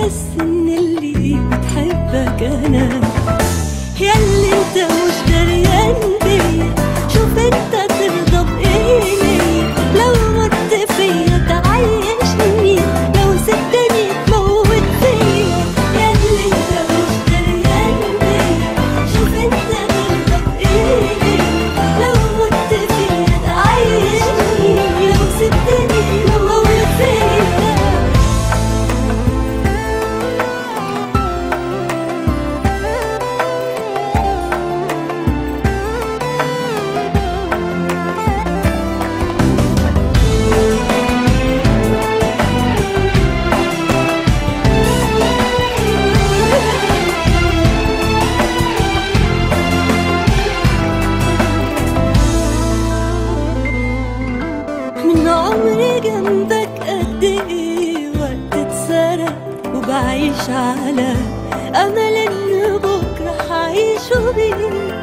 تحس ان اللي بتحبك انا، ياللي انت مش دريان بيا. شوف انت ترضى بايه ليا، لو مت فيا تعيشني، لو سبتني تموت فيا. ياللي انت مش دريان بيا، شوف انت ترضى بايه ليا، لو مت فيا تعيشني، لو سبتني تموت فيا. من عمري جنبك قد ايه وقت اتسرق، وبعيش على امل ان بكره هعيشه بيك.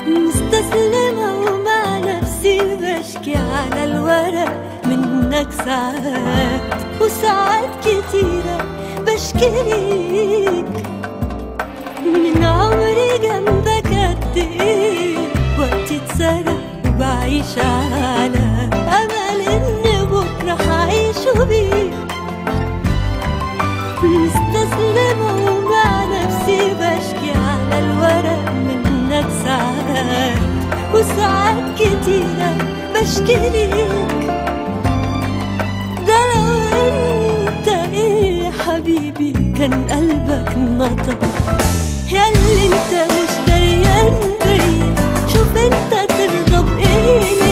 مستسلمة ومع نفسي بشكي على الورق منك ساعات، وساعات كتيرة بشكي ليك. من عمري جنبك قد ايه وقت اتسرق، بعيش على أمل إن بكرة هعيشه بيك. مستسلمة ومع نفسي بشكي على الورق منك ساعات، وساعات كتيرة بشكي ليك. ده لو انت ايه يا حبيبي كان قلبك نطق، ياللي انت مش دريان بيا. شوف انت ترضى بايه